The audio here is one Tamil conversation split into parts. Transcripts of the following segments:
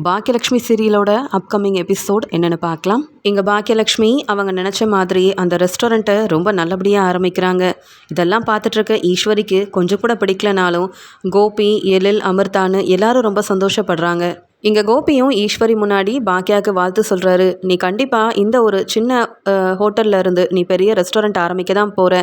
பாக்கியலக்ஷ்மி சீரியலோட அப்கமிங் எபிசோட் என்னென்னு பார்க்கலாம். இங்கே பாக்கியலக்ஷ்மி அவங்க நினச்ச மாதிரி அந்த ரெஸ்டாரண்ட்டை ரொம்ப நல்லபடியாக ஆரம்பிக்கிறாங்க. இதெல்லாம் பார்த்துட்ருக்க ஈஸ்வரிக்கு கொஞ்சம் கூட பிடிக்கலனாலும் கோபி, எழில், அமிர்தான்னு எல்லாரும் ரொம்ப சந்தோஷப்படுறாங்க. இங்கே கோபியும் ஈஸ்வரி முன்னாடி பாக்கியாவுக்கு வாழ்த்து சொல்கிறாரு. நீ கண்டிப்பாக இந்த ஒரு சின்ன ஹோட்டலில் இருந்து நீ பெரிய ரெஸ்டாரண்ட் ஆரம்பிக்க தான் போகிற.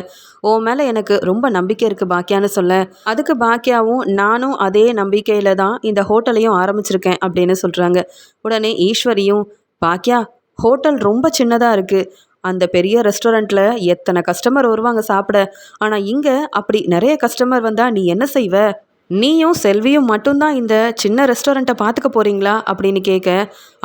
உன் மேலே எனக்கு ரொம்ப நம்பிக்கை இருக்குது பாக்கியான்னு சொல்ல, அதுக்கு பாக்கியாவும் நானும் அதே நம்பிக்கையில் தான் இந்த ஹோட்டலையும் ஆரம்பிச்சிருக்கேன் அப்படின்னு சொல்கிறாங்க. உடனே ஈஸ்வரியும், பாக்கியா ஹோட்டல் ரொம்ப சின்னதாக இருக்குது, அந்த பெரிய ரெஸ்டாரண்ட்டில் எத்தனை கஸ்டமர் வருவாங்க சாப்பிட, ஆனால் இங்கே அப்படி நிறைய கஸ்டமர் வந்தால் நீ என்ன செய்வ? நீயும் செல்வியும் மட்டும்தான் இந்த சின்ன ரெஸ்டாரண்ட்டை பார்த்துக்க போகிறீங்களா அப்படின்னு கேட்க,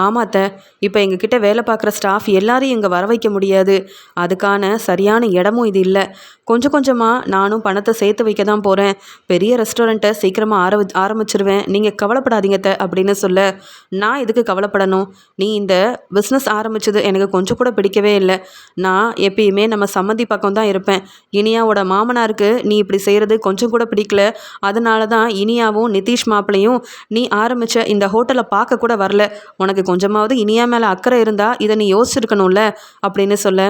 ஆமாத்த, இப்போ எங்ககிட்ட வேலை பார்க்குற ஸ்டாஃப் எல்லாரையும் இங்கே வர வைக்க முடியாது, அதுக்கான சரியான இடமும் இது இல்லை. கொஞ்சம் கொஞ்சமாக நானும் பணத்தை சேர்த்து வைக்க தான் போகிறேன். பெரிய ரெஸ்டாரண்ட்டை சீக்கிரமாக ஆரம்பிச்சிருவேன், நீங்கள் கவலைப்படாதீங்கத்த அப்படின்னு சொல்ல, நான் எதுக்கு கவலைப்படணும்? நீ இந்த பிஸ்னஸ் ஆரம்பித்தது எனக்கு கொஞ்சம் கூட பிடிக்கவே இல்லை. நான் எப்பயுமே நம்ம சம்மந்தி பக்கம் தான் இருப்பேன். இனியாவோட மாமனாருக்கு நீ இப்படி செய்கிறது கொஞ்சம் கூட பிடிக்கல. அதனால தான் இனியாவும் நிதிஷ் மாப்பிளையும் நீ ஆரம்பித்த இந்த ஹோட்டலை பார்க்க கூட வரல. உனக்கு கொஞ்சமாவது இனியா மேலே அக்கறை இருந்தால் இதை நீ யோசிச்சிருக்கணும்ல அப்படின்னு சொல்ல,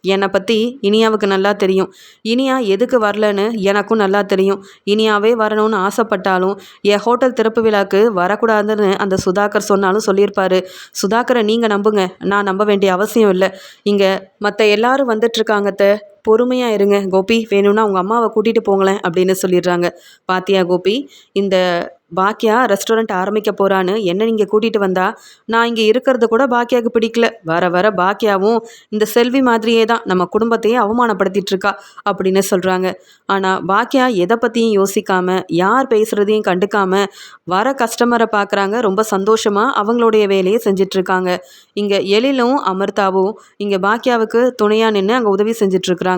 என்னை பற்றி இனியாவுக்கு நல்லா தெரியும். இனியா எதுக்கு வரலன்னு எனக்கும் நல்லா தெரியும். இனியாவே வரணும்னு ஆசைப்பட்டாலும் என் ஹோட்டல் திறப்பு விழாக்கு வரக்கூடாதுன்னு அந்த சுதாகர் சொன்னாலும் சொல்லியிருப்பாரு. சுதாகரை நீங்கள் நம்புங்க, நான் நம்ப வேண்டிய அவசியம் இல்லை. இங்கே மற்ற எல்லாரும் வந்துட்டுருக்காங்கத்த, பொறுமையாக இருங்க கோபி, வேணும்னா உங்கள் அம்மாவை கூட்டிகிட்டு போங்களேன் அப்படின்னு சொல்லிடுறாங்க. பாத்தியா கோபி, இந்த பாக்கியா ரெஸ்டாரண்ட் ஆரம்பிக்க போகிறான்னு என்ன நீங்கள் கூட்டிகிட்டு வந்தா, நான் இங்கே இருக்கிறது கூட பாக்கியாவுக்கு பிடிக்கல. வர வர பாக்கியாவும் இந்த செல்வி மாதிரியே தான் நம்ம குடும்பத்தையே அவமானப்படுத்திட்டு இருக்கா அப்படின்னு சொல்கிறாங்க. ஆனால் பாக்கியா எதை பற்றியும் யோசிக்காமல், யார் பேசுகிறதையும் கண்டுக்காமல் வர கஸ்டமரை பார்க்குறாங்க. ரொம்ப சந்தோஷமாக அவங்களுடைய வேலையை செஞ்சிட்ருக்காங்க. இங்கே எழிலும் அமிர்தாவும் இங்கே பாக்கியாவுக்கு துணையாக நின்று அங்கே உதவி செஞ்சிட்ருக்குறாங்க.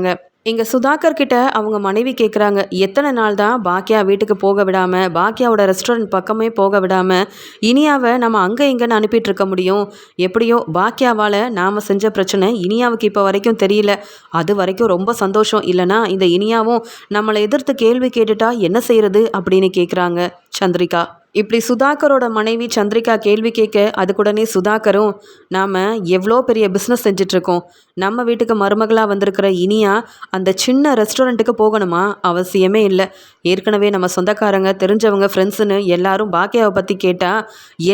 இங்கே சுதாகர் கிட்ட அவங்க மனைவி கேட்குறாங்க, எத்தனை நாள் தான் பாக்கியா வீட்டுக்கு போக விடாமல், பாக்கியாவோட ரெஸ்டாரண்ட் பக்கமே போக விடாமல் இனியாவை நம்ம அங்கே இங்கேன்னு அனுப்பிட்டு இருக்க முடியும்? எப்படியோ பாக்கியாவால் நாம் செஞ்ச பிரச்சனை இனியாவுக்கு இப்போ வரைக்கும் தெரியல. அது வரைக்கும் ரொம்ப சந்தோஷம். இல்லைனா இந்த இனியாவும் நம்மளை எதிர்த்து கேள்வி கேட்டுட்டா என்ன செய்கிறது அப்படின்னு கேட்குறாங்க சந்திரிகா. இப்படி சுதாகரோட மனைவி சந்திரிகா கேள்வி கேட்க, அதுக்குடனே சுதாகரும், நாம் எவ்வளோ பெரிய பிஸ்னஸ் செஞ்சிட்ருக்கோம், நம்ம வீட்டுக்கு மருமகளாக வந்திருக்கிற இனியா அந்த சின்ன ரெஸ்டாரண்ட்டுக்கு போகணுமா? அவசியமே இல்லை. ஏற்கனவே நம்ம சொந்தக்காரங்க, தெரிஞ்சவங்க, ஃப்ரெண்ட்ஸுன்னு எல்லாரும் பாக்கியாவை பற்றி கேட்டால்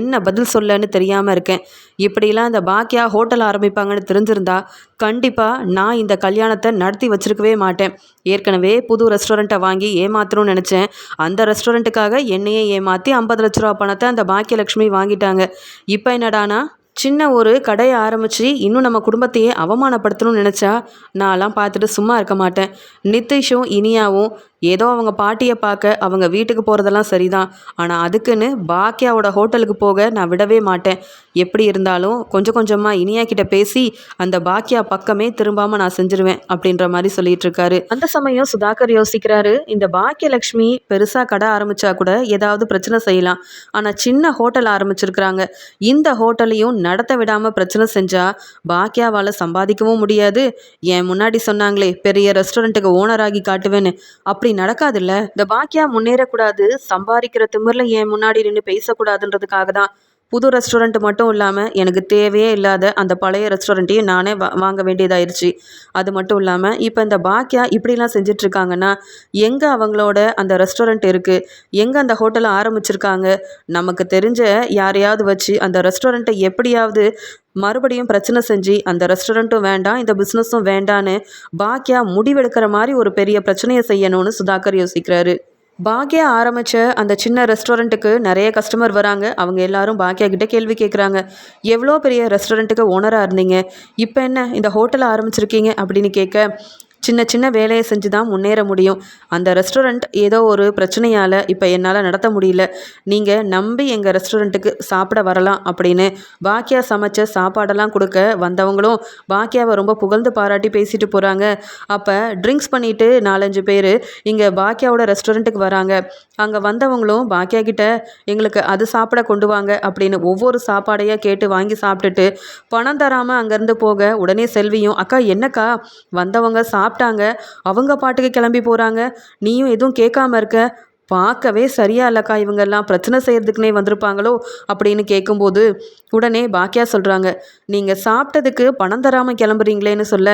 என்ன பதில் சொல்லன்னு தெரியாமல் இருக்கேன். இப்படிலாம் இந்த பாக்கியா ஹோட்டல் ஆரம்பிப்பாங்கன்னு தெரிஞ்சிருந்தா கண்டிப்பாக நான் இந்த கல்யாணத்தை நடத்தி வச்சிருக்கவே மாட்டேன். ஏற்கனவே புது ரெஸ்டாரண்ட்டை வாங்கி ஏமாத்தணும்னு நினச்சேன். அந்த ரெஸ்டாரண்ட்டுக்காக என்னையே ஏமாற்றி 50 லட்ச ரூபா பணத்தை அந்த பாக்கியலக்ஷ்மி வாங்கிட்டாங்க. இப்போ என்னடானா சின்ன ஒரு கடையை ஆரம்பித்து இன்னும் நம்ம குடும்பத்தையே அவமானப்படுத்தணும்னு நினச்சா நான்லாம் பார்த்துட்டு சும்மா இருக்க மாட்டேன். நிதிஷும் இனியாவும் ஏதோ அவங்க பாட்டியை பார்க்க அவங்க வீட்டுக்கு போகிறதெல்லாம் சரிதான், ஆனால் அதுக்குன்னு பாக்கியாவோட ஹோட்டலுக்கு போக நான் விடவே மாட்டேன். எப்படி இருந்தாலும் கொஞ்சம் கொஞ்சமாக இனியா கிட்ட பேசி அந்த பாக்கியா பக்கமே திரும்பாமல் நான் செஞ்சிருவேன் அப்படின்ற மாதிரி சொல்லிட்டு இருக்காரு. அந்த சமயம் சுதாகர் யோசிக்கிறாரு, இந்த பாக்கியலக்ஷ்மி பெருசாக கடை ஆரம்பித்தா கூட ஏதாவது பிரச்சனை செய்யலாம், ஆனால் சின்ன ஹோட்டல் ஆரம்பிச்சிருக்கிறாங்க. இந்த ஹோட்டலையும் நடத்த விடாமல் பிரச்சனை செஞ்சால் பாக்கியாவால் சம்பாதிக்கவும் முடியாது. என் முன்னாடி சொன்னாங்களே பெரிய ரெஸ்டாரண்ட்டுக்கு ஓனராகி காட்டுவேன்னு, அப்படி நடக்காதுல்ல. இந்த பாக்கியா முன்னேறக்கூடாது, சம்பாதிக்கிற திமிரில் என் முன்னாடி நின்று பேசக்கூடாதுன்றதுக்காக தான் புது ரெஸ்டாரண்ட் மட்டும் இல்லாமல் எனக்கு தேவையே இல்லாத அந்த பழைய ரெஸ்டாரண்ட்டையும் நானே வாங்க வேண்டியதாயிருச்சு. அது மட்டும் இல்லாமல் இப்போ இந்த பாக்கியா இப்படிலாம் செஞ்சிட்ருக்காங்கன்னா எங்கே அவங்களோட அந்த ரெஸ்டாரண்ட் இருக்குது, எங்கே அந்த ஹோட்டலை ஆரம்பிச்சிருக்காங்க? நமக்கு தெரிஞ்ச யாரையாவது வச்சு அந்த ரெஸ்டாரண்ட்டை எப்படியாவது மறுபடியும் பிரச்சனை செஞ்சு அந்த ரெஸ்டாரண்ட்டும் வேண்டாம், இந்த பிஸ்னஸும் வேண்டான்னு பாக்கியா முடிவெடுக்கிற மாதிரி ஒரு பெரிய பிரச்சனையை செய்யணும்னு சுதாகர் யோசிக்கிறாரு. பாக்கியா ஆரம்பித்த அந்த சின்ன ரெஸ்டாரண்ட்டுக்கு நிறைய கஸ்டமர் வராங்க. அவங்க எல்லாரும் பாக்கியா கிட்டே கேள்வி கேட்குறாங்க, எவ்வளோ பெரிய ரெஸ்டாரண்ட்டுக்கு ஓனராக இருந்தீங்க, இப்போ என்ன இந்த ஹோட்டலை ஆரம்பிச்சிருக்கீங்க அப்படின்னு கேட்க, சின்ன சின்ன வேலையை செஞ்சு தான் முன்னேற முடியும். அந்த ரெஸ்டாரண்ட் ஏதோ ஒரு பிரச்சனையால் இப்போ என்னால் நடத்த முடியல. நீங்கள் நம்பி எங்கள் ரெஸ்டாரண்ட்டுக்கு சாப்பிட வரலாம் அப்படின்னு பாக்கியா சமைச்ச சாப்பாடெல்லாம் கொடுக்க வந்தவங்களும் பாக்கியாவை ரொம்ப புகழ்ந்து பாராட்டி பேசிட்டு போகிறாங்க. அப்போ ட்ரிங்க்ஸ் பண்ணிவிட்டு 4-5 பேர் இங்கே பாக்கியாவோட ரெஸ்டாரண்ட்டுக்கு வராங்க. அங்கே வந்தவங்களும் பாக்கியா கிட்ட எங்களுக்கு அது சாப்பிட கொண்டு வாங்க அப்படின்னு ஒவ்வொரு சாப்பாடையாக கேட்டு வாங்கி சாப்பிட்டுட்டு பணம் தராமல் அங்கேருந்து போக, உடனே செல்வியும், அக்கா என்னக்கா வந்தவங்க சாப்பிட்டாங்க, அவங்க பாட்டுக்கு கிளம்பி போகிறாங்க, நீயும் எதுவும் கேட்காம இருக்க, பார்க்கவே சரியா இல்லைக்கா, இவங்கெல்லாம் பிரச்சனை செய்கிறதுக்குனே வந்திருப்பாங்களோ அப்படின்னு கேட்கும்போது உடனே பாக்கியா சொல்கிறாங்க, நீங்கள் சாப்பிட்டதுக்கு பணம் தராமல் கிளம்புறீங்களேன்னு சொல்ல,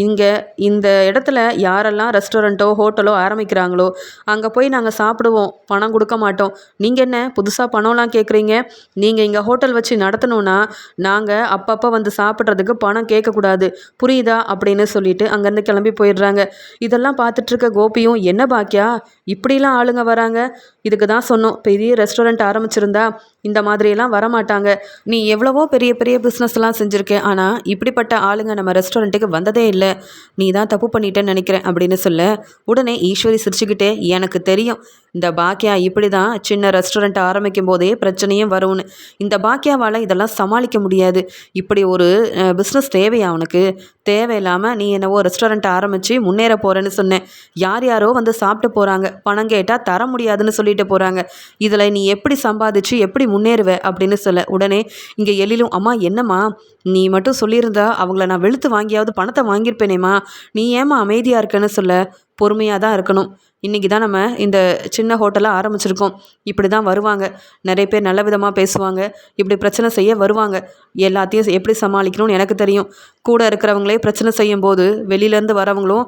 இங்கே இந்த இடத்துல யாரெல்லாம் ரெஸ்டாரண்ட்டோ ஹோட்டலோ ஆரம்பிக்கிறாங்களோ அங்கே போய் நாங்கள் சாப்பிடுவோம், பணம் கொடுக்க மாட்டோம். நீங்கள் என்ன புதுசாக பணம்லாம் கேட்குறீங்க? நீங்கள் இங்கே ஹோட்டல் வச்சு நடத்தணும்னா நாங்கள் அப்பப்போ வந்து சாப்பிட்றதுக்கு பணம் கேட்கக்கூடாது, புரியுதா அப்படின்னு சொல்லிட்டு அங்கேருந்து கிளம்பி போயிடுறாங்க. இதெல்லாம் பார்த்துட்டு இருக்க கோபியும், என்ன பாக்கியா இப்படிலாம் ஆளுங்க வராங்க, இதுக்கு தான் சொன்னோம் பெரிய ரெஸ்டாரண்ட் ஆரம்பிச்சிருந்தா இந்த மாதிரியெல்லாம் வரமாட்டாங்க. நீ எவ்வளவோ பெரிய பெரிய பிஸ்னஸ்லாம் செஞ்சுருக்க, ஆனால் இப்படிப்பட்ட ஆளுங்க நம்ம ரெஸ்டாரண்ட்டுக்கு வந்ததே இல்லை. நீ தான் தப்பு பண்ணிட்டேன்னு நினைக்கிறேன் அப்படின்னு சொல்ல, உடனே ஈஸ்வரி சிரிச்சுக்கிட்டே, எனக்கு தெரியும் இந்த பாக்கியா இப்படி தான் சின்ன ரெஸ்டாரண்ட் ஆரம்பிக்கும் போதே பிரச்சனையும் வரும்னு. இந்த பாக்கியாவால் இதெல்லாம் சமாளிக்க முடியாது. இப்படி ஒரு பிஸ்னஸ் தேவையா அவனுக்கு? தேவையில்லாமல் நீ என்னவோ ரெஸ்டாரண்ட் ஆரம்பித்து முன்னேற போகிறேன்னு சொன்னேன். யார் யாரோ வந்து சாப்பிட்டு போகிறாங்க, பணம் கேட்டால் தர முடியாதுன்னு சொல்லிட்டு போகிறாங்க. இதில் நீ எப்படி சம்பாதிச்சு எப்படி முன்னேறுவ அப்படின்னு சொல்ல, உடனே இங்கே எழிலும், அம்மா என்னம்மா நீ மட்டும் சொல்லியிருந்தா அவங்கள நான் வெளுத்து வாங்கியாவது பணத்தை வாங்கியிருப்பேனேம்மா, நீ ஏம்மா அமைதியாக இருக்கேன்னு சொல்ல, பொறுமையாக தான் இருக்கணும். இன்றைக்கி தான் நம்ம இந்த சின்ன ஹோட்டலை ஆரம்பிச்சிருக்கோம். இப்படி தான் வருவாங்க, நிறைய பேர் நல்ல விதமாக பேசுவாங்க, இப்படி பிரச்சனை செய்ய வருவாங்க. எல்லாத்தையும் எப்படி சமாளிக்கணும்னு எனக்கு தெரியும். கூட இருக்கிறவங்களே பிரச்சனை செய்யும் போது வெளியிலேருந்து வரவங்களும்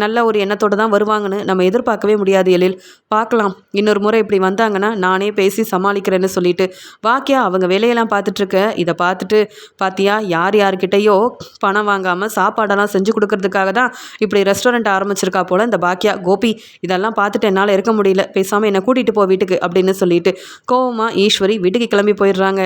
நல்ல ஒரு எண்ணத்தோடு தான் வருவாங்கன்னு நம்ம எதிர்பார்க்கவே முடியாது எழில். பார்க்கலாம், இன்னொரு முறை இப்படி வந்தாங்கன்னா நானே பேசி சமாளிக்கிறேன்னு சொல்லிட்டு பாக்கியா அவங்க வேலையெல்லாம் பார்த்துட்ருக்க. இதை பார்த்துட்டு, பாத்தியா யார் யார்கிட்டையோ பணம் வாங்காமல் சாப்பாடெல்லாம் செஞ்சு கொடுக்கறதுக்காக தான் இப்படி ரெஸ்டாரண்ட் ஆரம்பிச்சிருக்கா போல் இந்த பாக்கியா. கோபி இதெல்லாம் பார்த்துட்டு என்னால் இருக்க முடியல, பேசாமல் என்னை கூட்டிகிட்டு போ வீட்டுக்கு அப்படின்னு சொல்லிட்டு கோவமாக ஈஸ்வரி வீட்டுக்கு கிளம்பி போயிடுறாங்க.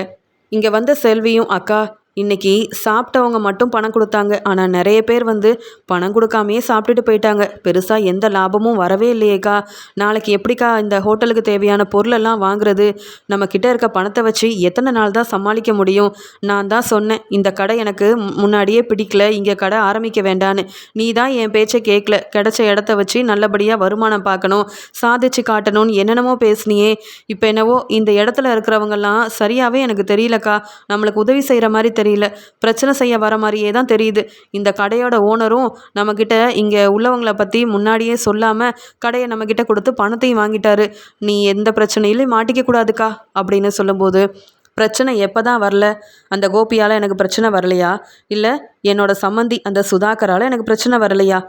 இங்கே வந்த செல்வியும், அக்கா இன்றைக்கி சாப்பிட்டவங்க மட்டும் பணம் கொடுத்தாங்க, ஆனால் நிறைய பேர் வந்து பணம் கொடுக்காமையே சாப்பிட்டுட்டு போயிட்டாங்க. பெருசாக எந்த லாபமும் வரவே இல்லையேக்கா. நாளைக்கு எப்படிக்கா இந்த ஹோட்டலுக்கு தேவையான பொருளெல்லாம் வாங்குறது? நம்மக்கிட்ட இருக்க பணத்தை வச்சு எத்தனை நாள் தான் சமாளிக்க முடியும்? நான் தான் சொன்னேன் இந்த கடை எனக்கு முன்னாடியே பிடிக்கல, இங்கே கடை ஆரம்பிக்க வேண்டான்னு. நீ தான் என் பேச்சை கேட்கல. கிடைச்ச இடத்த வச்சு நல்லபடியாக வருமானம் பார்க்கணும், சாதிச்சு காட்டணும்னு என்னென்னமோ பேசுனியே. இப்போ என்னவோ இந்த இடத்துல இருக்கிறவங்கெல்லாம் சரியாகவே எனக்கு தெரியலக்கா, நம்மளுக்கு உதவி செய்கிற மாதிரி தெரியல, பிரச்சனை செய்ய வர மாதிரியே தான் தெரியுது. இந்த கடையோட ஓனரும் நம்மக்கிட்ட இங்கே உள்ளவங்களை பற்றி முன்னாடியே சொல்லாமல் கடையை நம்மக்கிட்ட கொடுத்து பணத்தையும் வாங்கிட்டாரு. நீ எந்த பிரச்சனையிலையும் மாட்டிக்க கூடாதுக்கா அப்படின்னு சொல்லும்போது, பிரச்சனை எப்போ தான் வரல? அந்த கோபியால் எனக்கு பிரச்சனை வரலையா? இல்லை என்னோட சம்மந்தி அந்த சுதாகரால் எனக்கு பிரச்சனை வரலையா?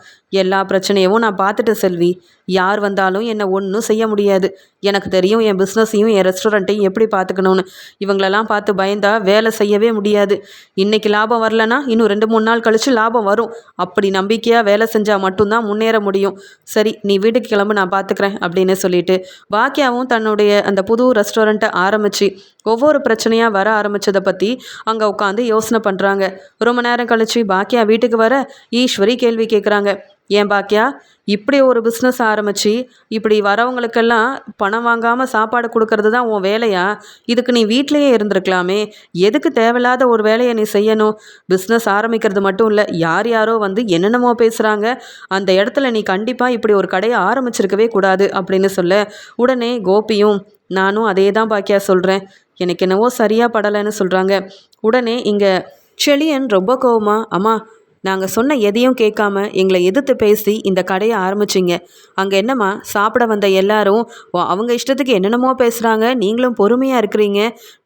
எல்லா பிரச்சனையவும் நான் பார்த்துட்டேன் செல்வி. யார் வந்தாலும் என்னை ஒன்றும் செய்ய முடியாது. எனக்கு தெரியும் என் பிஸ்னஸையும் என் ரெஸ்டாரண்ட்டையும் எப்படி பார்த்துக்கணும்னு. இவங்களெல்லாம் பார்த்து பயந்தா வேலை செய்யவே முடியாது. இன்றைக்கி லாபம் வரலன்னா இன்னும் 2-3 நாள் கழித்து லாபம் வரும். அப்படி நம்பிக்கையாக வேலை செஞ்சால் மட்டும்தான் முன்னேற முடியும். சரி நீ வீட்டுக்கு கிளம்பு, நான் பார்த்துக்கிறேன் அப்படின்னு சொல்லிட்டு பாக்கியாவும் தன்னுடைய அந்த புது ரெஸ்டாரண்ட்டை ஆரம்பித்து ஒவ்வொரு பிரச்சனையாக வர ஆரம்பித்ததை பற்றி அங்கே உட்காந்து யோசனை பண்ணுறாங்க. ரொம்ப நேரம் கழிச்சு பாக்கியா வீட்டுக்கு வர ஈஸ்வரி கேள்வி கேட்குறாங்க, ஏன் பாக்கியா இப்படி ஒரு பிஸ்னஸ் ஆரம்பித்து இப்படி வரவங்களுக்கெல்லாம் பணம் வாங்காமல் சாப்பாடு கொடுக்கறது தான் உன் வேலையா? இதுக்கு நீ வீட்டிலையே இருந்திருக்கலாமே, எதுக்கு தேவையில்லாத ஒரு வேலையை நீ செய்யணும்? பிஸ்னஸ் ஆரம்பிக்கிறது மட்டும் இல்லை, யார் யாரோ வந்து என்னென்னமோ பேசுகிறாங்க, அந்த இடத்துல நீ கண்டிப்பாக இப்படி ஒரு கடையை ஆரம்பிச்சிருக்கவே கூடாது அப்படின்னு சொல்ல, உடனே கோபியும், நானும் அதே தான் பாக்கியா சொல்கிறேன், எனக்கு என்னவோ சரியாக படலைன்னு சொல்கிறாங்க. உடனே இங்கே செழியன் ரொம்ப கோவமா, அம்மா நாங்கள் சொன்ன எதையும் கேட்காம எங்களை எதிர்த்து பேசி இந்த கடையை ஆரம்பிச்சிங்க. அங்கே என்னம்மா சாப்பிட வந்த எல்லாரும் அவங்க இஷ்டத்துக்கு என்னென்னமோ பேசுகிறாங்க, நீங்களும் பொறுமையாக இருக்கிறீங்க.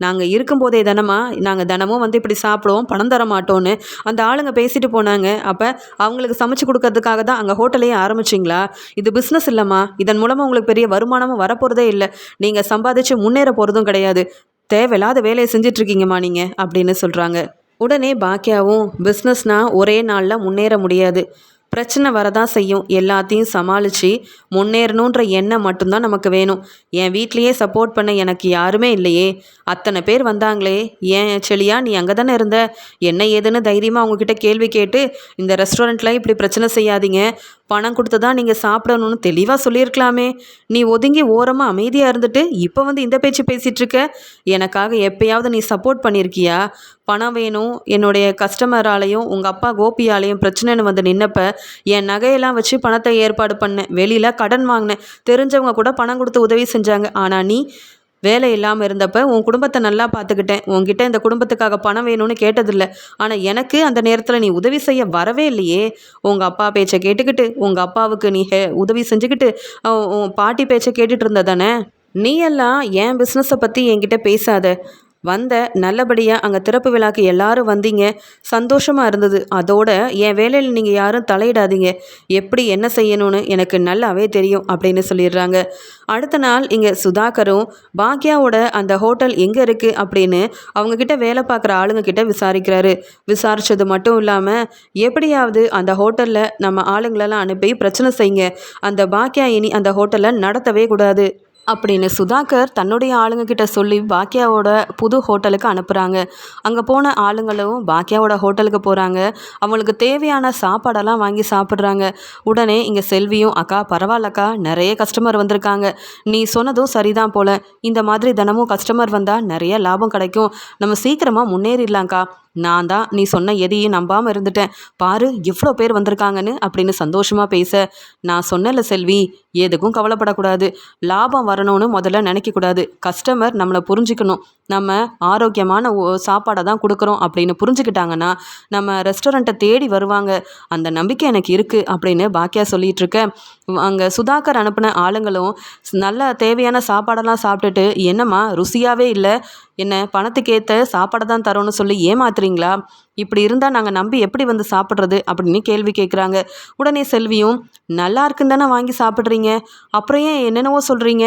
நாங்கள் இருக்கும்போதே தானம்மா நாங்கள் தினமும் வந்து இப்படி சாப்பிடுவோம், பணம் தர மாட்டோன்னு அந்த ஆளுங்க பேசிட்டு போனாங்க. அப்போ அவங்களுக்கு சமைச்சு கொடுக்கறதுக்காக தான் அங்கே ஹோட்டலையே ஆரம்பிச்சிங்களா? இது பிஸ்னஸ் இல்லைம்மா, இதன் மூலமாக உங்களுக்கு பெரிய வருமானமும் வரப்போகிறதே இல்லை, நீங்கள் சம்பாதிச்சு முன்னேற போகிறதும் கிடையாது. தேவையில்லாத வேலையை செஞ்சிட்ருக்கீங்கம்மா நீங்கள் அப்படின்னு சொல்கிறாங்க. உடனே பாக்கியாவும், பிஸ்னஸ்னால் ஒரே நாளில் முன்னேற முடியாது, பிரச்சனை வரதான் செய்யும், எல்லாத்தையும் சமாளித்து முன்னேறணுன்ற எண்ணம் மட்டும்தான் நமக்கு வேணும். என் வீட்லேயே சப்போர்ட் பண்ண எனக்கு யாருமே இல்லையே, அத்தனை பேர் வந்தாங்களே, ஏன் செளியா நீ அங்கே தானே இருந்த, என்ன ஏதுன்னு தைரியமாக அவங்கக்கிட்ட கேள்வி கேட்டு இந்த ரெஸ்டாரண்ட்டில் இப்படி பிரச்சனை செய்யாதீங்க, பணம் கொடுத்து தான் நீங்கள் சாப்பிடணும்னு தெளிவாக சொல்லியிருக்கலாமே. நீ ஒதுங்கி ஓரமாக அமைதியாக இருந்துட்டு இப்போ வந்து இந்த பேச்சு பேசிகிட்ருக்க. எனக்காக எப்பயாவது நீ சப்போர்ட் பண்ணியிருக்கியா? பணம் வேணும் என்னுடைய கஸ்டமராலையும் உங்கள் அப்பா கோபியாலையும் பிரச்சனைன்னு வந்து நின்னப்ப என் நகையெல்லாம் வச்சு பணத்தை ஏற்பாடு பண்ணேன், வெளியில் கடன் வாங்கினேன், தெரிஞ்சவங்க கூட பணம் கொடுத்து உதவி செஞ்சாங்க. ஆனால் நீ வேலை இல்லாமல் இருந்தப்ப உன் குடும்பத்தை நல்லா பார்த்துக்கிட்டேன். உன்கிட்ட இந்த குடும்பத்துக்காக பணம் வேணும்னு கேட்டதில்ல. ஆனால் எனக்கு அந்த நேரத்தில் நீ உதவி செய்ய வரவே இல்லையே. உங்கள் அப்பா பேச்சை கேட்டுக்கிட்டு உங்கள் அப்பாவுக்கு நீ உதவி செஞ்சுக்கிட்டு உன் பாட்டி பேச்சை கேட்டுட்டு இருந்த தானே. நீ எல்லாம் என் பிஸ்னஸை பற்றி என்கிட்ட பேசாத. வந்த நல்லபடியாக அங்கே திறப்பு விழாக்கு எல்லாரும் வந்தீங்க, சந்தோஷமாக இருந்தது. அதோட என் வேலையில் நீங்கள் யாரும் தலையிடாதீங்க. எப்படி என்ன செய்யணும்னு எனக்கு நல்லாவே தெரியும் அப்படின்னு சொல்லிடுறாங்க. அடுத்த நாள் இங்கே சுதாகரும் பாக்யாவோட அந்த ஹோட்டல் எங்கே இருக்குது அப்படின்னு அவங்கக்கிட்ட வேலை பார்க்குற ஆளுங்க கிட்ட விசாரிக்கிறாரு. விசாரித்தது மட்டும் இல்லாமல் எப்படியாவது அந்த ஹோட்டலில் நம்ம ஆளுங்களெல்லாம் அனுப்பி பிரச்சனை செய்யுங்க. அந்த பாக்யா இனி அந்த ஹோட்டலை நடத்தவே கூடாது அப்படின்னு சுதாகர் தன்னுடைய ஆளுங்க கிட்ட சொல்லி பாக்யாவோட புது ஹோட்டலுக்கு அனுப்புகிறாங்க. அங்கே போன ஆளுங்களும் பாக்யாவோட ஹோட்டலுக்கு போகிறாங்க. அவங்களுக்கு தேவையான சாப்பாடெல்லாம் வாங்கி சாப்பிட்றாங்க. உடனே இங்கே செல்வியும், அக்கா பரவாயில்லக்கா, நிறைய கஸ்டமர் வந்திருக்காங்க. நீ சொன்னதும் சரிதான் போல. இந்த மாதிரி தினமும் கஸ்டமர் வந்தால் நிறைய லாபம் கிடைக்கும். நம்ம சீக்கிரமாக முன்னேறிடலாம்க்கா. நான் தான் நீ சொன்ன எதையும் நம்பாமல் இருந்துட்டேன். பாரு எவ்வளோ பேர் வந்திருக்காங்கன்னு அப்படின்னு சந்தோஷமாக பேச, நான் சொன்னல செல்வி, எதுக்கும் கவலைப்படக்கூடாது. லாபம் வரணும்னு முதல்ல நினைக்கக்கூடாது. கஸ்டமர் நம்மளை புரிஞ்சுக்கணும். நம்ம ஆரோக்கியமான சாப்பாடை தான் கொடுக்குறோம் அப்படின்னு புரிஞ்சுக்கிட்டாங்கன்னா நம்ம ரெஸ்டாரண்ட்டை தேடி வருவாங்க. அந்த நம்பிக்கை எனக்கு இருக்குது அப்படின்னு பாக்கியா சொல்லிகிட்டு இருக்க, அங்கே சுதாகர் அனுப்பின ஆளுங்களும் நல்ல தேவையான சாப்பாடெல்லாம் சாப்பிட்டுட்டு, என்னம்மா ருசியாகவே இல்லை, என்ன பணத்துக்கேற்ற சாப்பாடை தான் தரோன்னு சொல்லி ஏமாத்துறீங்களா? இப்படி இருந்தால் நாங்கள் நம்பி எப்படி வந்து சாப்பிட்றது அப்படின்னு கேள்வி கேட்குறாங்க. உடனே செல்வியும், நல்லா இருக்குன்னு தானே வாங்கி சாப்பிட்றீங்க, அப்புறம் ஏன் என்னென்னவோ சொல்கிறீங்க?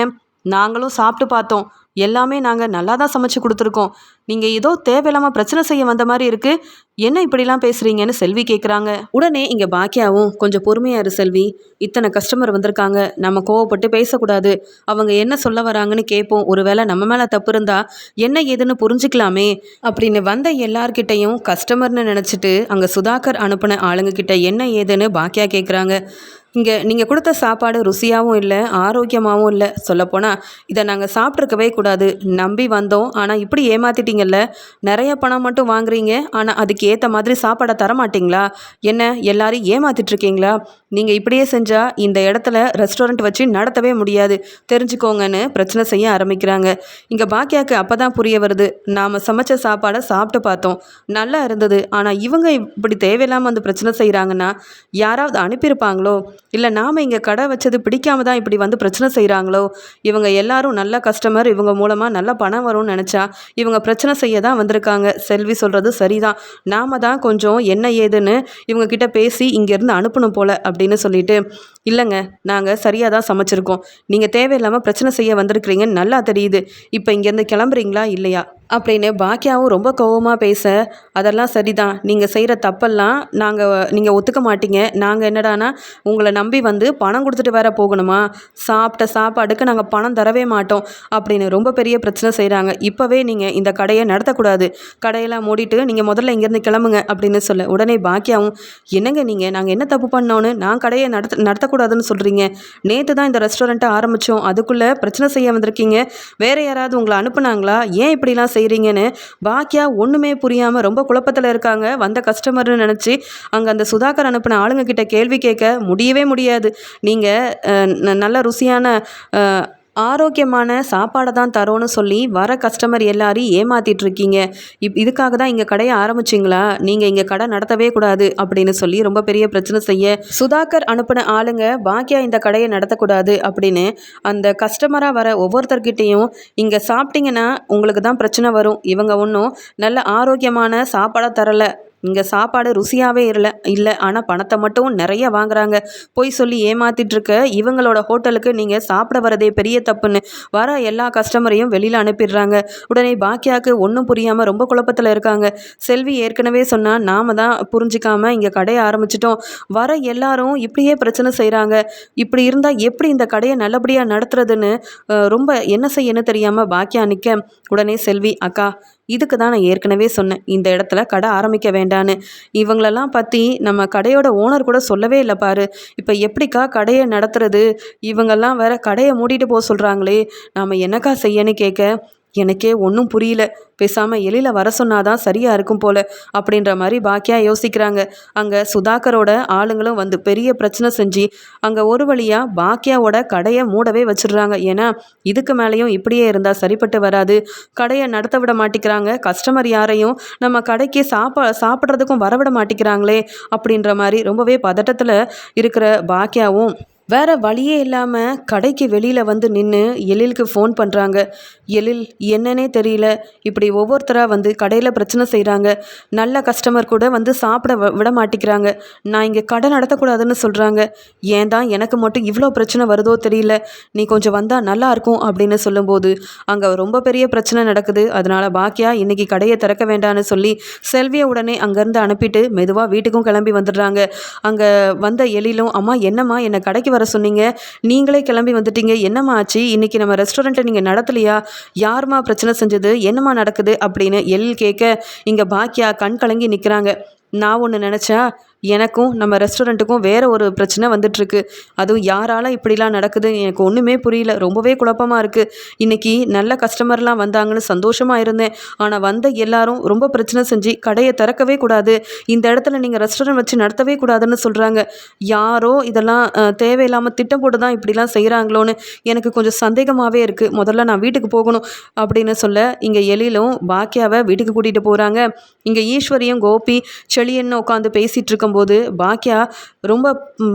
நாங்களும் சாப்பிட்டு பார்த்தோம், எல்லாமே நாங்கள் நல்லா தான் சமைச்சு கொடுத்துருக்கோம். நீங்கள் ஏதோ தேவையில்லாமல் பிரச்சனை செய்ய வந்த மாதிரி இருக்குது, என்ன இப்படிலாம் பேசுகிறீங்கன்னு செல்வி கேட்குறாங்க. உடனே இங்கே பாக்கியாவும், கொஞ்சம் பொறுமையாக இரு செல்வி, இத்தனை கஸ்டமர் வந்திருக்காங்க, நம்ம கோவப்பட்டு பேசக்கூடாது. அவங்க என்ன சொல்ல வராங்கன்னு கேட்போம். ஒருவேளை நம்ம மேலே தப்பு இருந்தால் என்ன ஏதுன்னு புரிஞ்சுக்கலாமே அப்படின்னு வந்த எல்லார்கிட்டையும் கஸ்டமர்னு நினச்சிட்டு அங்கே சுதாகர் அனுப்பின ஆளுங்கக்கிட்ட என்ன ஏதுன்னு பாக்கியா கேட்குறாங்க. இங்கே நீங்கள் கொடுத்த சாப்பாடு ருசியாகவும் இல்லை, ஆரோக்கியமாகவும் இல்லை. சொல்லப்போனால் இதை நாங்கள் சாப்பிட்ருக்கவே கூடாது. நம்பி வந்தோம், ஆனால் இப்படி ஏமாற்றிட்டீங்கல்ல. நிறைய பணம் மட்டும் வாங்குறீங்க, ஆனால் அதுக்கு ஏற்ற மாதிரி சாப்பாடை தரமாட்டிங்களா? என்ன எல்லாரையும் ஏமாற்றிட்டுருக்கீங்களா? நீங்கள் இப்படியே செஞ்சால் இந்த இடத்துல ரெஸ்டாரண்ட் வச்சு நடத்தவே முடியாது, தெரிஞ்சுக்கோங்கன்னு பிரச்சனை செய்ய ஆரம்பிக்கிறாங்க. இங்கே பாக்கியாவுக்கு அப்போ தான் புரிய வருது, நாம் சமைச்ச சாப்பாடை சாப்பிட்டு பார்த்தோம், நல்லா இருந்தது. ஆனால் இவங்க இப்படி தேவையில்லாமல் வந்து பிரச்சனை செய்கிறாங்கன்னா யாராவது அனுப்பியிருப்பாங்களோ, இல்லை நாம் இங்கே கடை வச்சது பிடிக்காம தான் இப்படி வந்து பிரச்சனை செய்கிறாங்களோ? இவங்க எல்லாரும் நல்ல கஸ்டமர், இவங்க மூலமாக நல்ல பணம் வரும்னு நினச்சா இவங்க பிரச்சனை செய்ய தான் வந்திருக்காங்க. செல்வி சொல்கிறது சரிதான், நாம் தான் கொஞ்சம் என்ன ஏதுன்னு இவங்கக்கிட்ட பேசி இங்கேருந்து அனுப்பணும் போல் அப்படின்னு சொல்லிட்டு, இல்லைங்க நாங்கள் சரியாக தான் சமைச்சிருக்கோம், நீங்கள் தேவையில்லாமல் பிரச்சனை செய்ய வந்திருக்கிறீங்கன்னு நல்லா தெரியுது, இப்போ இங்கேருந்து கிளம்புறீங்களா இல்லையா அப்படின்னு பாக்கியாவும் ரொம்ப கோவமாக பேச, அதெல்லாம் சரிதான், நீங்கள் செய்கிற தப்பெல்லாம் நீங்கள் ஒத்துக்க மாட்டீங்க. நாங்கள் என்னடானா உங்களை நம்பி வந்து பணம் கொடுத்துட்டு வேற போகணுமா? சாப்பிட்ட சாப்பாடுக்கு நாங்கள் பணம் தரவே மாட்டோம் அப்படின்னு ரொம்ப பெரிய பிரச்சனை செய்கிறாங்க. இப்போவே நீங்கள் இந்த கடையை நடத்தக்கூடாது, கடையெல்லாம் மூடிட்டு நீங்கள் முதல்ல இங்கேருந்து கிளம்புங்க அப்படின்னு சொல்ல, உடனே பாக்கியாவும், என்னங்க நாங்கள் என்ன தப்பு பண்ணோன்னு நான் கடையை நடத்தக்கூடாதுன்னு சொல்கிறீங்க? நேற்று தான் இந்த ரெஸ்டாரண்ட்டை ஆரம்பித்தோம், அதுக்குள்ளே பிரச்சனை செய்ய வந்திருக்கீங்க. வேறு யாராவது உங்களை அனுப்புனாங்களா? ஏன் இப்படிலாம் செய்கிறீங்கன்னு பாக்கியா ஒன்றுமே புரியாமல் ரொம்ப குழப்பத்தில் இருக்காங்க. வந்த கஸ்டமர்னு நினச்சி அங்கே அந்த சுதாகர் அனுப்பின ஆளுங்க கிட்ட கேள்வி கேட்க முடியவே முடியாது. நீங்கள் நல்ல ருசியான ஆரோக்கியமான சாப்பாடை தான் தரோன்னு சொல்லி வர கஸ்டமர் எல்லாரையும் ஏமாற்றிட்டுருக்கீங்க. இதுக்காக தான் இங்கே கடையை ஆரம்பிச்சிங்களா? நீங்கள் இங்கே கடை நடத்தவே கூடாது அப்படின்னு சொல்லி ரொம்ப பெரிய பிரச்சனை செய்ய, சுதாகர் அனுப்பின ஆளுங்க பாக்கியா இந்த கடையை நடத்தக்கூடாது அப்படின்னு அந்த கஸ்டமராக வர ஒவ்வொருத்தர்கிட்டையும், இங்கே சாப்பிட்டீங்கன்னா உங்களுக்கு தான் பிரச்சனை வரும், இவங்க ஒன்றும் நல்ல ஆரோக்கியமான சாப்பாடாக தரலை, இங்கே சாப்பாடு ருசியாகவே இல்லை ஆனால் பணத்தை மட்டும் நிறைய வாங்குறாங்க, போய் சொல்லி ஏமாற்றிட்டுருக்க இவங்களோட ஹோட்டலுக்கு நீங்கள் சாப்பிட வரதே பெரிய தப்புன்னு வர எல்லா கஸ்டமரையும் வெளியில் அனுப்பிடுறாங்க. உடனே பாக்கியாவுக்கு ஒன்றும் புரியாமல் ரொம்ப குழப்பத்தில் இருக்காங்க. செல்வி ஏற்கனவே சொன்னால் நாம் தான் புரிஞ்சிக்காமல் இங்கே கடையை ஆரம்பிச்சிட்டோம், வர எல்லாரும் இப்படியே பிரச்சனை செய்கிறாங்க, இப்படி இருந்தால் எப்படி இந்த கடையை நல்லபடியாக நடத்துறதுன்னு ரொம்ப என்ன செய்யன்னு தெரியாமல் பாக்கியா நிற்க, உடனே செல்வி, அக்கா இதுக்கு தான் நான் ஏற்கனவே சொன்னேன் இந்த இடத்துல கடை ஆரம்பிக்க வேண்டான்னு. இவங்களெல்லாம் பற்றி நம்ம கடையோட ஓனர் கூட சொல்லவே இல்லை பாரு, இப்போ எப்படிக்கா கடையை நடத்துறது? இவங்கெல்லாம் வேற கடையை மூடிட்டு போக சொல்கிறாங்களே, நாம் என்னக்கா செய்யன்னு கேட்க, எனக்கே ஒன்றும் புரியல. பேசாமல் எழில வர சொன்னாதான் சரியாக இருக்கும் போல அப்படின்ற மாதிரி பாக்கியா யோசிக்கிறாங்க. அங்கே சுதாகரோட ஆளுங்களும் வந்து பெரிய பிரச்சனை செஞ்சு அங்கே ஒரு வழியாக பாக்கியாவோட கடையை மூடவே வச்சிடுறாங்க. ஏன்னா இதுக்கு மேலேயும் இப்படியே இருந்தால் சரிப்பட்டு வராது. கடையை நடத்த விட மாட்டேங்கிறாங்க. கஸ்டமர் யாரையும் நம்ம கடைக்கு சாப்பிட்றதுக்கும் வரவிட மாட்டேங்கிறாங்களே அப்படின்ற மாதிரி ரொம்பவே பதட்டத்தில் இருக்கிற பாக்கியாவும் வேற வழியே இல்லாமல் கடைக்கு வெளியில் வந்து நின்று எழிலுக்கு ஃபோன் பண்ணுறாங்க. எழில் என்னன்னே தெரியல, இப்படி ஒவ்வொருத்தராக வந்து கடையில் பிரச்சனை செய்கிறாங்க. நல்ல கஸ்டமர் கூட வந்து சாப்பிட விட மாட்டேங்கிறாங்க. நான் இங்கே கடை நடத்தக்கூடாதுன்னு சொல்கிறாங்க. ஏன் தான் எனக்கு மட்டும் இவ்வளோ பிரச்சனை வருதோ தெரியல. நீ கொஞ்சம் வந்தால் நல்லாயிருக்கும் அப்படின்னு சொல்லும்போது அங்கே ரொம்ப பெரிய பிரச்சனை நடக்குது. அதனால் பாக்கியா இன்றைக்கி கடையை திறக்க வேண்டான்னு சொல்லி செல்வியை உடனே அங்கேருந்து அனுப்பிட்டு மெதுவாக வீட்டுக்கும் கிளம்பி வந்துடுறாங்க. அங்கே வந்த எழிலும், அம்மா என்னம்மா என்னை கடைக்கு வர சொன்னீங்க, நீங்களே கிளம்பி வந்துட்டீங்க, என்னம்மா ஆச்சு, இன்னைக்கு நம்ம ரெஸ்டாரண்ட்டை நீங்கள் நடத்தலையா, யாருமா பிரச்சனை செஞ்சது, என்னம்மா நடக்குது அப்படின்னு எழில் கேட்க இங்கே பாக்கியா கண் கலங்கி நிற்கிறாங்க. நான் ஒன்று நினச்சா எனக்கும் நம்ம ரெஸ்டாரண்ட்டுக்கும் வேறு ஒரு பிரச்சனை வந்துட்டுருக்கு. அதுவும் யாரால இப்படிலாம் நடக்குது எனக்கு ஒன்றுமே புரியல. ரொம்பவே குழப்பமாக இருக்குது. இன்றைக்கி நல்ல கஸ்டமர்லாம் வந்தாங்கன்னு சந்தோஷமாக இருந்தேன். ஆனால் வந்த எல்லாரும் ரொம்ப பிரச்சனை செஞ்சு கடையை திறக்கவே கூடாது, இந்த இடத்துல நீங்கள் ரெஸ்டாரண்ட் வச்சு நடத்தவே கூடாதுன்னு சொல்கிறாங்க. யாரோ இதெல்லாம் தேவையில்லாமல் திட்டம் போட்டு தான் இப்படிலாம் செய்கிறாங்களோன்னு எனக்கு கொஞ்சம் சந்தேகமாகவே இருக்குது. முதல்ல நான் வீட்டுக்கு போகணும் அப்படின்னு சொல்ல இங்கே எழிலும் பாக்கியாவை வீட்டுக்கு கூட்டிகிட்டு போகிறாங்க. இங்கே ஈஸ்வரியும் கோபி செளியன்னு உட்காந்து பேசிகிட்டு இருக்கும்போது பாக்கியா ரொம்ப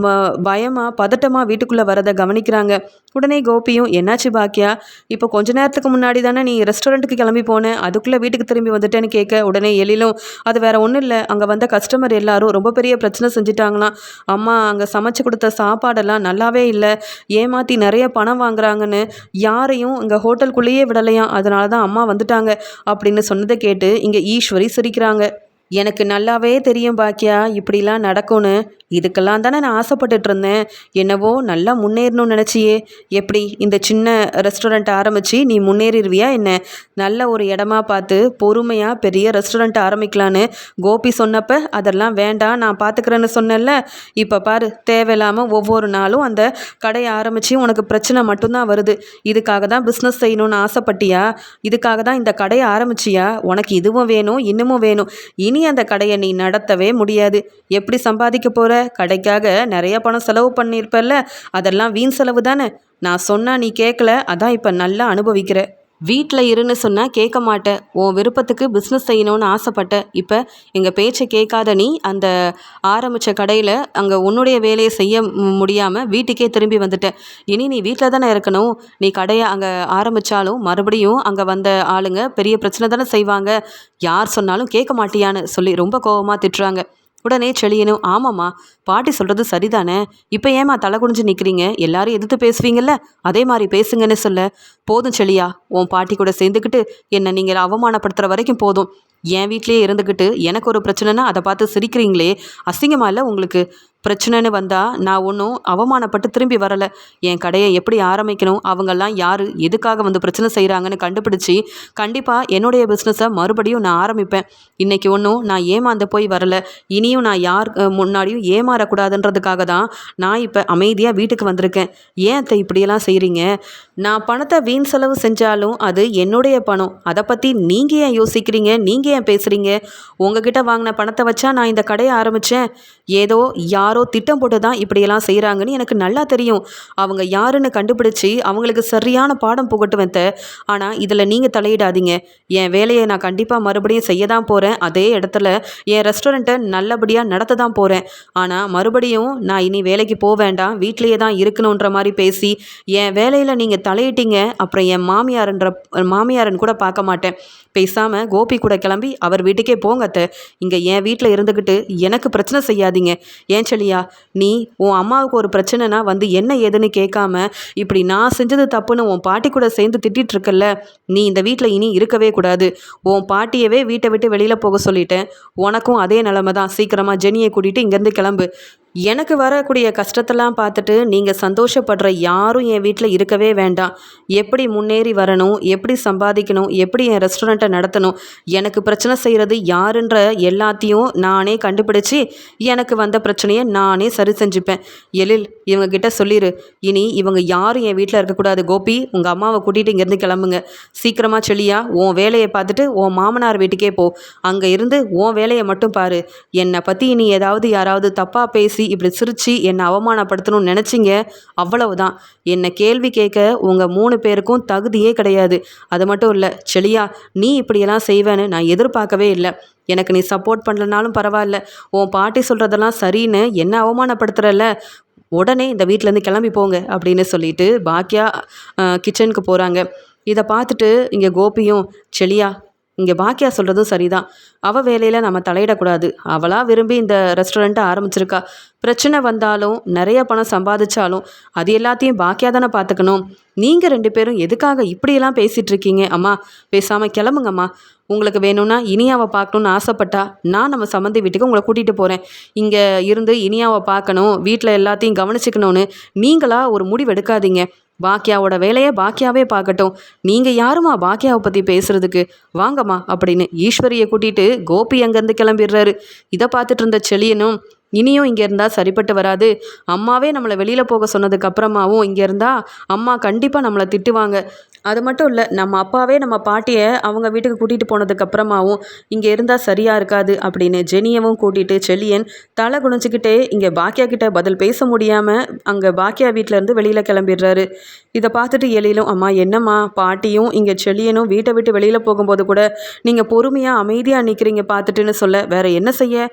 பயமாக பதட்டமாக வீட்டுக்குள்ளே வரதை கவனிக்கிறாங்க. உடனே கோபியும், என்னாச்சு பாக்கியா, இப்போ கொஞ்ச நேரத்துக்கு முன்னாடி தானே நீ ரெஸ்டாரண்ட்டுக்கு கிளம்பி போனேன், அதுக்குள்ளே வீட்டுக்கு திரும்பி வந்துட்டேன்னு கேட்க உடனே எழிலும், அது வேற ஒன்றும் இல்லை, அங்கே வந்த கஸ்டமர் எல்லாரும் ரொம்ப பெரிய பிரச்சனை செஞ்சுட்டாங்களாம். அம்மா அங்கே சமைச்சு கொடுத்த சாப்பாடெல்லாம் நல்லாவே இல்லை, ஏமாற்றி நிறைய பணம் வாங்குறாங்கன்னு யாரையும் இங்கே ஹோட்டலுக்குள்ளேயே விடலையாம், அதனால தான் அம்மா வந்துட்டாங்க அப்படின்னு சொன்னதை கேட்டு இங்கே ஈஸ்வரி சிரிக்கிறாங்க. எனக்கு நல்லாவே தெரியும் பாக்கியா இப்படிலாம் நடக்கும்னு. இதுக்கெல்லாம் தானே நான் ஆசைப்பட்டுட்டு இருந்தேன். என்னவோ நல்லா முன்னேறணும்னு நினச்சியே. எப்படி இந்த சின்ன ரெஸ்டாரண்ட் ஆரம்பித்து நீ முன்னேறிடுவியா என்ன? நல்ல ஒரு இடமா பார்த்து பொறுமையாக பெரிய ரெஸ்டாரண்ட் ஆரம்பிக்கலான்னு கோபி சொன்னப்போ அதெல்லாம் வேண்டாம் நான் பார்த்துக்கிறேன்னு சொன்னேன்ல. இப்போ பாரு, தேவையில்லாமல் ஒவ்வொரு நாளும் அந்த கடையை ஆரம்பித்து உனக்கு பிரச்சனை மட்டும்தான் வருது. இதுக்காக தான் பிஸ்னஸ் செய்யணும்னு ஆசைப்பட்டியா? இதுக்காக தான் இந்த கடையை ஆரம்பிச்சியா? உனக்கு இதுவும் வேணும் இன்னமும் வேணும். இனி அந்த கடையை நீ நடத்தவே முடியாது. எப்படி சம்பாதிக்க போகிற? கடைக்காக நிறைய பணம் செலவு பண்ணியிருப்பல்ல, அதெல்லாம் வீண் செலவு தானே. நான் சொன்னா நீ கேட்கல, அதான் இப்போ நல்லா அனுபவிக்கிற. வீட்டில் இருன்னு சொன்னால் கேட்க மாட்டேன். உன் விருப்பத்துக்கு பிஸ்னஸ் செய்யணும்னு ஆசைப்பட்ட. இப்போ எங்கள் பேச்சை கேட்காத நீ அந்த ஆரம்பித்த கடையில் அங்கே உன்னுடைய வேலையை செய்ய முடியாமல் வீட்டுக்கே திரும்பி வந்துட்ட. இனி நீ வீட்டில் தானே இருக்கணும். நீ கடையை அங்கே ஆரம்பித்தாலும் மறுபடியும் அங்கே வந்த ஆளுங்க பெரிய பிரச்சனை தானே செய்வாங்க. யார் சொன்னாலும் கேட்க மாட்டியான்னு சொல்லி ரொம்ப கோபமாக திட்டுறாங்க. உடனே செளியனும், ஆமாம்மா பாட்டி சொல்கிறது சரிதானே, இப்போ ஏமா தலை குனிஞ்சு நிற்கிறீங்க, எல்லாரும் எதிர்த்து பேசுவீங்கல்ல, அதே மாதிரி பேசுங்கன்னு சொல்ல, போதும் செளியா, உன் பாட்டி கூட சேர்ந்துக்கிட்டு என்னை நீங்கள் அவமானப்படுத்துகிற வரைக்கும் போதும். என் வீட்லேயே இருந்துக்கிட்டு எனக்கு ஒரு பிரச்சனைனா அதை பார்த்து சிரிக்கிறீங்களே, அசிங்கமா இல்லை உங்களுக்கு? பிரச்சனைன்னு வந்தால் நான் ஒன்றும் அவமானப்பட்டு திரும்பி வரலை. என் கடையை எப்படி ஆரம்பிக்கணும், அவங்கெல்லாம் யார், எதுக்காக வந்து பிரச்சனை செய்கிறாங்கன்னு கண்டுபிடிச்சி கண்டிப்பாக என்னுடைய பிஸ்னஸை மறுபடியும் நான் ஆரம்பிப்பேன். இன்றைக்கி ஒன்றும் நான் ஏமாந்து போய் வரலை. இனியும் நான் யார் முன்னாடியும் ஏமாறக்கூடாதுன்றதுக்காக தான் நான் இப்போ அமைதியாக வீட்டுக்கு வந்திருக்கேன். ஏன் அத்தை இப்படியெல்லாம் செய்கிறீங்க? நான் பணத்தை வீண் செலவு செஞ்சாலும் அது என்னுடைய பணம். அதை பற்றி நீங்கள் ஏன் யோசிக்கிறீங்க? நீங்கள் ஏன் பேசுகிறீங்க? உங்ககிட்ட வாங்கின பணத்தை வச்சா நான் இந்த கடையை ஆரம்பித்தேன். ஏதோ யாரோ திட்டம் போட்டு தான் இப்படியெல்லாம் செய்கிறாங்கன்னு எனக்கு நல்லா தெரியும். அவங்க யாருன்னு கண்டுபிடிச்சி அவங்களுக்கு சரியான பாடம் புகட்டுவேன். ஆனால் இதில் நீங்கள் தலையிடாதீங்க. என் வேலையை நான் கண்டிப்பாக மறுபடியும் செய்ய தான் போகிறேன். அதே இடத்துல என் ரெஸ்டாரண்ட்டை நல்லபடியாக நடத்த தான் போகிறேன். ஆனால் மறுபடியும் நான் இனி வேலைக்கு போக வேண்டாம், வீட்டிலையே தான் இருக்கணுன்ற மாதிரி பேசி என் வேலையில் நீங்கள் தலையிட்டீங்க. அப்புறம் என் மாமியாரன் கூட பார்க்க மாட்டேன். பேசாமல் கோபி கூட கிளம்பி அவர் வீட்டுக்கே போங்கத்த. இங்கே என் வீட்டில் இருந்துக்கிட்டு எனக்கு பிரச்சனை செய்யாதீங்க. ஏன் செளியா, நீ உன் அம்மாவுக்கு ஒரு பிரச்சனைனா வந்து என்ன ஏதுன்னு கேட்காம இப்படி நான் செஞ்சது தப்புன்னு உன் பாட்டி கூட சேர்ந்து திட்டிகிட்டு இருக்கல்ல, நீ இந்த வீட்டில் இனி இருக்கவே கூடாது. உன் பாட்டியவே வீட்டை விட்டு வெளியில் போக சொல்லிட்டேன். உனக்கும் அதே நிலைமை தான். சீக்கிரமாக ஜெனியை கூட்டிகிட்டு இங்கேருந்து கிளம்பு. எனக்கு வரக்கூடிய கஷ்டத்தெல்லாம் பார்த்துட்டு நீங்கள் சந்தோஷப்படுற யாரும் என் வீட்டில் இருக்கவே வேண்டாம். எப்படி முன்னேறி வரணும், எப்படி சம்பாதிக்கணும், எப்படி என் ரெஸ்டாரண்ட்டை நடத்தணும், எனக்கு பிரச்சனை செய்கிறது யாருன்ற எல்லாத்தையும் நானே கண்டுபிடிச்சி எனக்கு வந்த பிரச்சனையை நானே சரி செஞ்சுப்பேன். எழில், இவங்க கிட்ட சொல்லிடு, இனி இவங்க யாரும் என் வீட்டில் இருக்கக்கூடாது. கோபி, உங்கள் அம்மாவை கூட்டிகிட்டு இங்கேருந்து கிளம்புங்க. சீக்கிரமாக செல்லியா, உன் வேலையை பார்த்துட்டு உன் மாமனார் வீட்டுக்கே போ. அங்கே இருந்து உன் வேலையை மட்டும் பாரு. என்னை பற்றி இனி ஏதாவது யாராவது தப்பாக பேசி இப்படி சிரித்து என்னை அவமானப்படுத்தணும்னு நினச்சிங்க, அவ்வளவுதான். என்னை கேள்வி கேட்க உங்கள் 3 பேருக்கும் தகுதியே கிடையாது. அது மட்டும் இல்லை செலியா, நீ இப்படியெல்லாம் செய்வேன்னு நான் எதிர்பார்க்கவே இல்லை. எனக்கு நீ சப்போர்ட் பண்ணலனாலும் பரவாயில்ல, உன் பாட்டி சொல்கிறதெல்லாம் சரின்னு என்ன அவமானப்படுத்துகிறல்ல, உடனே இந்த வீட்டிலேருந்து கிளம்பி போங்க அப்படின்னு சொல்லிட்டு பாக்கியா கிச்சனுக்கு போகிறாங்க. இதை பார்த்துட்டு இங்கே கோபியும், செலியா, இங்கே பாக்கியா சொல்கிறதும் சரிதான். அவள் வேலையில் நம்ம தலையிடக்கூடாது. அவளாக விரும்பி இந்த ரெஸ்டாரண்ட்டை ஆரம்பிச்சிருக்கா. பிரச்சனை வந்தாலும் நிறைய பணம் சம்பாதிச்சாலும் அது எல்லாத்தையும் பாக்கியா தானே பார்த்துக்கணும். நீங்கள் 2 பேரும் எதுக்காக இப்படியெல்லாம் பேசிகிட்டு இருக்கீங்க? அம்மா, பேசாமல் கிளம்புங்கம்மா. உங்களுக்கு வேணும்னா இனியாவை பார்க்கணுன்னு ஆசைப்பட்டா நான் நம்ம சம்மந்தி வீட்டுக்கு உங்களை கூட்டிகிட்டு போகிறேன். இங்கே இருந்து இனியாவை பார்க்கணும், வீட்டில் எல்லாத்தையும் கவனிச்சிக்கணும்னு நீங்களாக ஒரு முடிவு எடுக்காதீங்க. பாக்கியாவோட வேலையை பாக்கியாவே பார்க்கட்டும். நீங்கள் யாருமா பாக்கியாவை பற்றி பேசுகிறதுக்கு? வாங்கம்மா அப்படின்னு ஈஸ்வரியை கூட்டிகிட்டு கோபி அங்கேருந்து கிளம்பிடுறாரு. இதை பார்த்துட்டு இருந்த செலியனும், இனியும் இங்கே இருந்தால் சரிப்பட்டு வராது. அம்மாவே நம்மளை வெளியில் போக சொன்னதுக்கு அப்புறமாவும் இங்கே இருந்தால் அம்மா கண்டிப்பாக நம்மளை திட்டுவாங்க. அது மட்டும் இல்லை, நம்ம அப்பாவே நம்ம பாட்டியை அவங்க வீட்டுக்கு கூட்டிகிட்டு போனதுக்கு அப்புறமாவும் இங்கே இருந்தால் சரியாக இருக்காது அப்படின்னு ஜெனியவும் கூட்டிகிட்டு செலியன் தலை குனிஞ்சிக்கிட்டே இங்கே பாக்கியா கிட்ட பதில் பேச முடியாமல் அங்கே பாக்கியா வீட்டிலேருந்து வெளியில் கிளம்பிடுறாரு. இதை பார்த்துட்டு எழிலும், அம்மா என்னம்மா, பாட்டியும் இங்கே செலியனும் வீட்டை விட்டு வெளியில் போகும்போது கூட நீங்கள் பொறுமையாக அமைதியாக நிற்கிறீங்க பார்த்துட்டுன்னு சொல்ல, வேறு என்ன செய்ய?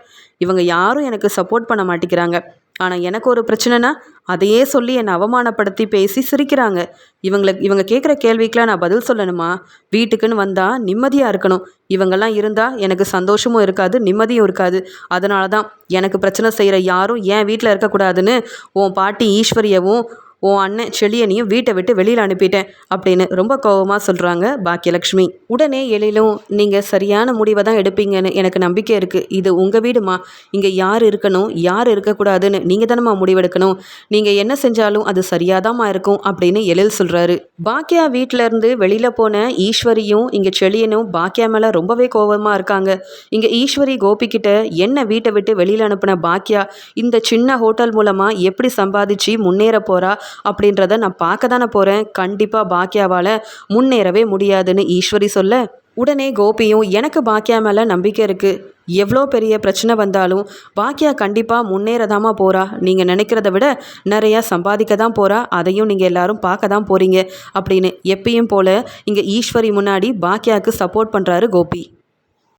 இவங்க யாரும் எனக்கு சப்போர்ட் பண்ண மாட்டேங்கிறாங்க. ஆனால் எனக்கு ஒரு பிரச்சனைனா அதையே சொல்லி என்னை அவமானப்படுத்தி பேசி சிரிக்கிறாங்க. இவங்க கேட்குற கேள்விக்கெலாம் நான் பதில் சொல்லணுமா? வீட்டுக்குன்னு வந்தால் நிம்மதியாக இருக்கணும். இவங்கெல்லாம் இருந்தால் எனக்கு சந்தோஷமும் இருக்காது, நிம்மதியும் இருக்காது. அதனால தான் எனக்கு பிரச்சனை செய்கிற யாரும் என் வீட்டில் இருக்கக்கூடாதுன்னு உன் பாட்டி ஈஸ்வரியவும் உன் அண்ணன் செலியனையும் வீட்டை விட்டு வெளியில் அனுப்பிட்டேன் அப்படின்னு ரொம்ப கோபமாக சொல்கிறாங்க பாக்கியலக்ஷ்மி. உடனே எழிலும், நீங்கள் சரியான முடிவை தான் எடுப்பீங்கன்னு எனக்கு நம்பிக்கை இருக்குது. இது உங்கள் வீடுமா, இங்கே யார் இருக்கணும் யார் இருக்கக்கூடாதுன்னு நீங்கள் தானம்மா முடிவெடுக்கணும். நீங்கள் என்ன செஞ்சாலும் அது சரியாதாம்மா இருக்கும் அப்படின்னு எழில் சொல்கிறாரு. பாக்கியா வீட்டிலேருந்து வெளியில் போன ஈஸ்வரியும் இங்கே செலியனும் பாக்கியா மேலே ரொம்பவே கோபமாக இருக்காங்க. இங்கே ஈஸ்வரி கோபிக்கிட்ட, என்ன வீட்டை விட்டு வெளியில் அனுப்பின பாக்கியா இந்த சின்ன ஹோட்டல் மூலமாக எப்படி சம்பாதிச்சு முன்னேற போகிறா அப்படின்றத நான் பார்க்க தானே போகிறேன். கண்டிப்பாக பாக்கியாவால் முன்னேறவே முடியாதுன்னு ஈஸ்வரி சொல்ல, உடனே கோபியும், எனக்கு பாக்கியா மேலே நம்பிக்கை இருக்குது. எவ்வளோ பெரிய பிரச்சனை வந்தாலும் பாக்கியா கண்டிப்பாக முன்னேறதாமா போகிறா. நீங்கள் நினைக்கிறத விட நிறையா சம்பாதிக்க தான் போகிறா. அதையும் நீங்கள் எல்லாரும் பார்க்க தான் போகிறீங்க அப்படின்னு எப்பயும் போல் இங்கே ஈஸ்வரி முன்னாடி பாக்கியாவுக்கு சப்போர்ட் பண்ணுறாரு கோபி.